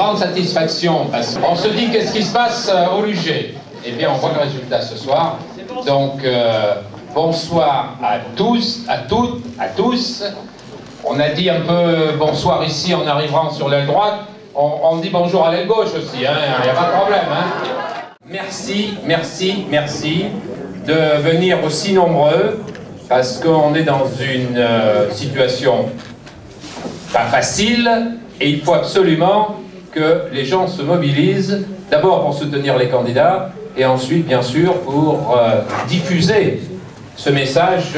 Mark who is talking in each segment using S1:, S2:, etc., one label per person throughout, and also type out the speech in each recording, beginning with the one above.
S1: grande satisfaction parce qu'on se dit qu'est-ce qui se passe au Luget. Eh bien, on voit le résultat ce soir. Donc, bonsoir à tous, à toutes, à tous. On a dit un peu bonsoir ici en arrivant sur l'aile droite. On dit bonjour à l'aile gauche aussi, hein, il n'y a pas de problème. Hein. Merci, merci, merci de venir aussi nombreux parce qu'on est dans une situation pas facile et il faut absolument que les gens se mobilisent, d'abord pour soutenir les candidats et ensuite, bien sûr, pour diffuser ce message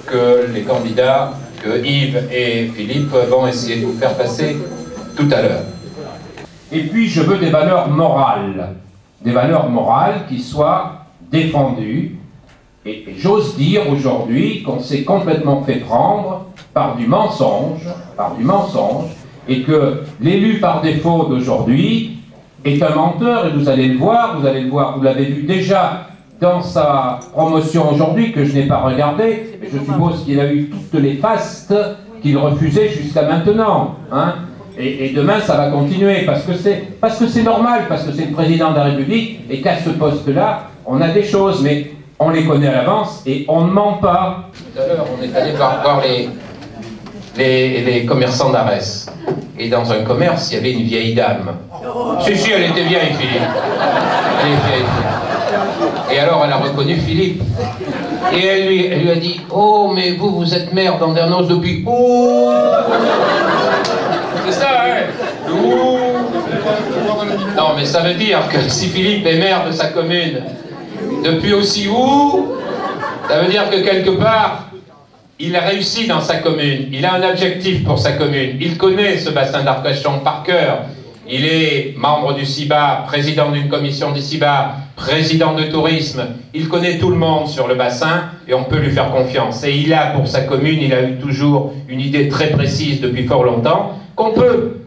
S1: que les candidats, que Yves et Philippe vont essayer de vous faire passer tout à l'heure. Et puis, je veux des valeurs morales qui soient défendues. Et j'ose dire aujourd'hui qu'on s'est complètement fait prendre par du mensonge, et que l'élu par défaut d'aujourd'hui est un menteur, et vous allez le voir, vous l'avez vu déjà dans sa promotion aujourd'hui, que je n'ai pas regardé, mais je suppose qu'il a eu toutes les fastes qu'il refusait jusqu'à maintenant, hein. Et demain, ça va continuer, parce que c'est normal, parce que c'est le président de la République, et qu'à ce poste-là, on a des choses, mais on les connaît à l'avance, et on ne ment pas. Tout à l'heure, on est allé voir les commerçants d'Arès. Et dans un commerce, il y avait une vieille dame. Si, elle était vieille, Philippe. Elle est vieille. Et alors, elle a reconnu Philippe. Et elle lui a dit, oh, mais vous êtes maire d'Andernos depuis... Oh, c'est ça, hein? Non, mais ça veut dire que si Philippe est maire de sa commune depuis aussi où, ça veut dire que quelque part, il a réussi dans sa commune. Il a un objectif pour sa commune. Il connaît ce bassin d'Arcachon par cœur. Il est membre du CIBA, président d'une commission du CIBA, président de tourisme. Il connaît tout le monde sur le bassin et on peut lui faire confiance. Et il a pour sa commune, il a eu toujours une idée très précise depuis fort longtemps, qu'on peut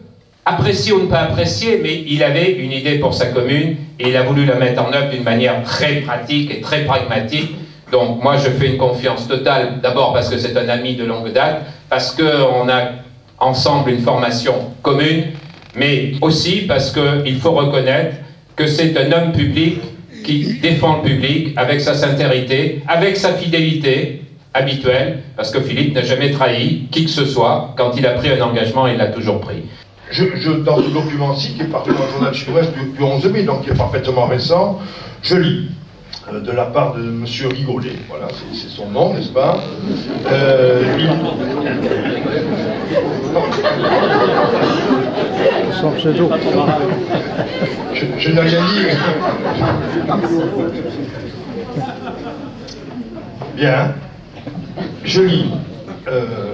S1: apprécier ou ne pas apprécier, mais il avait une idée pour sa commune et il a voulu la mettre en œuvre d'une manière très pratique et très pragmatique. Donc moi je fais une confiance totale, d'abord parce que c'est un ami de longue date, parce qu'on a ensemble une formation commune, mais aussi parce qu'il faut reconnaître que c'est un homme public qui défend le public avec sa sincérité, avec sa fidélité habituelle, parce que Philippe n'a jamais trahi qui que ce soit. Quand il a pris un engagement, il l'a toujours pris.
S2: Dans ce document-ci, qui est paru dans le journal Sud-Ouest du 11 mai, donc qui est parfaitement récent, je lis de la part de M. Rigolet, voilà, c'est son nom, n'est-ce pas? Je n'ai rien dit. Bien, je lis.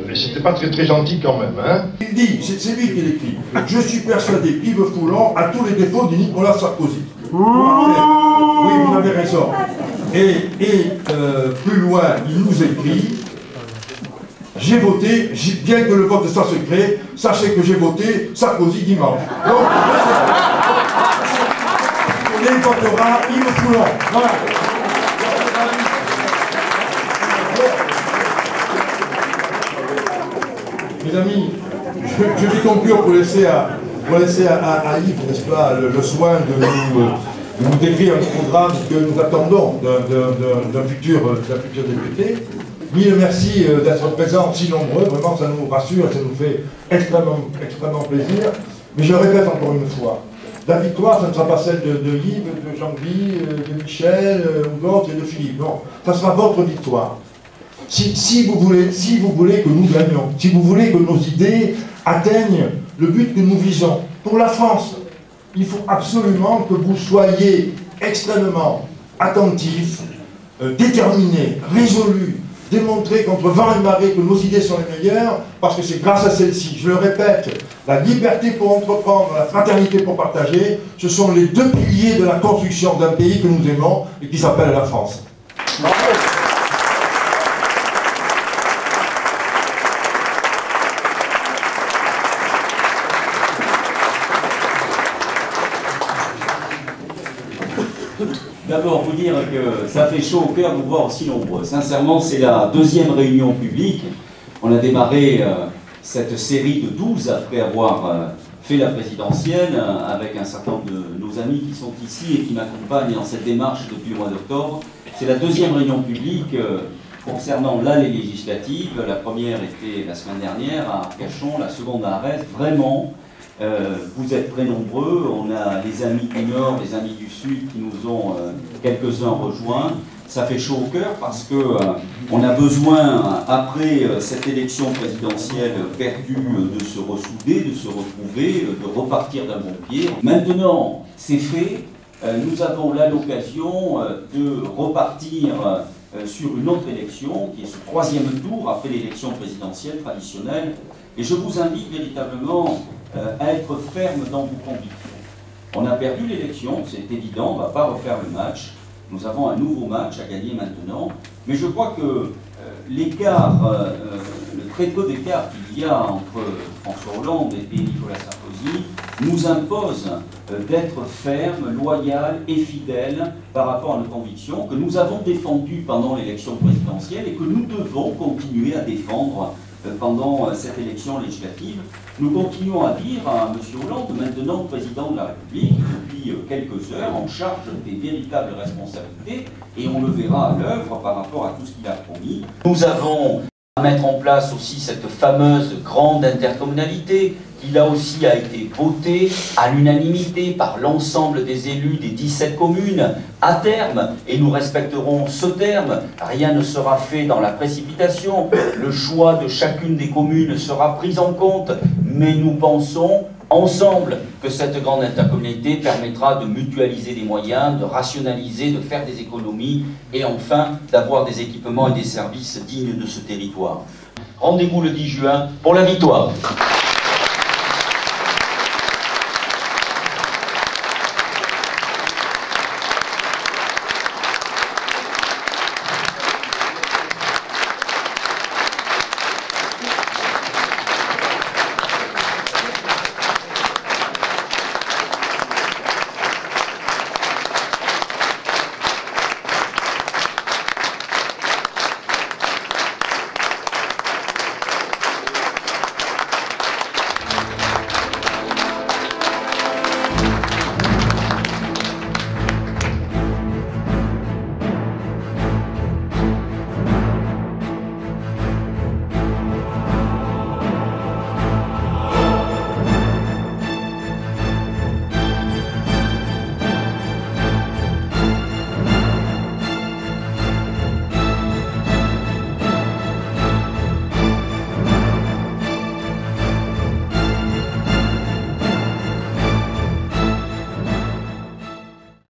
S2: Mais c'était pas très gentil quand même, hein.
S3: Il dit, c'est lui qui l'écrit, je suis persuadé qu'Yves Foulon a tous les défauts de Nicolas Sarkozy. Oui, vous avez raison. Et plus loin, il nous écrit, j'ai voté, bien que le vote soit secret, sachez que j'ai voté Sarkozy dimanche. Donc, on votera Yves Foulon. Voilà. Mes amis, je vais conclure pour laisser à Yves, n'est-ce pas, le soin de nous décrire un programme que nous attendons d'un futur député. Mille merci d'être présents si nombreux, vraiment ça nous rassure, ça nous fait extrêmement plaisir. Mais je répète encore une fois, la victoire, ce ne sera pas celle de Yves, de Jean-Guy, de Michel ou d'autres et de Philippe. Non, ça sera votre victoire. Si vous voulez que nous gagnions, si vous voulez que nos idées atteignent le but que nous visons, pour la France, il faut absolument que vous soyez extrêmement attentifs, déterminés, résolus, démontrer contre vent et marée que nos idées sont les meilleures, parce que c'est grâce à celles-ci, je le répète, la liberté pour entreprendre, la fraternité pour partager, ce sont les deux piliers de la construction d'un pays que nous aimons et qui s'appelle la France. Bravo.
S4: D'abord, vous dire que ça fait chaud au cœur de vous voir aussi nombreux. Sincèrement, c'est la deuxième réunion publique. On a démarré cette série de 12 après avoir fait la présidentielle avec un certain nombre de nos amis qui sont ici et qui m'accompagnent dans cette démarche depuis le mois d'octobre. C'est la deuxième réunion publique concernant les législatives. La première était la semaine dernière à Arcachon, la seconde à Arès. Vraiment, vous êtes très nombreux. On a les amis du Nord, les amis du Sud qui nous ont quelques-uns rejoints. Ça fait chaud au cœur parce que on a besoin, après cette élection présidentielle perdue, de se ressouder, de se retrouver, de repartir d'un bon pied. Maintenant, c'est fait. Nous avons là l'occasion de repartir sur une autre élection, qui est ce troisième tour après l'élection présidentielle traditionnelle. Et je vous invite véritablement à être ferme dans vos convictions. On a perdu l'élection, c'est évident, on ne va pas refaire le match. Nous avons un nouveau match à gagner maintenant. Mais je crois que l'écart, le très peu d'écart qu'il y a entre François Hollande et Nicolas Sarkozy nous impose d'être ferme, loyal et fidèle par rapport à nos convictions que nous avons défendues pendant l'élection présidentielle et que nous devons continuer à défendre pendant cette élection législative. Nous continuons à dire à M. Hollande, maintenant président de la République, depuis quelques heures, en charge des véritables responsabilités, et on le verra à l'œuvre par rapport à tout ce qu'il a promis. Nous avons à mettre en place aussi cette fameuse grande intercommunalité, qui là aussi a été votée à l'unanimité par l'ensemble des élus des 17 communes à terme, et nous respecterons ce terme. Rien ne sera fait dans la précipitation, le choix de chacune des communes sera pris en compte, mais nous pensons ensemble que cette grande intercommunalité permettra de mutualiser des moyens, de rationaliser, de faire des économies et enfin d'avoir des équipements et des services dignes de ce territoire. Rendez-vous le 10 juin pour la victoire.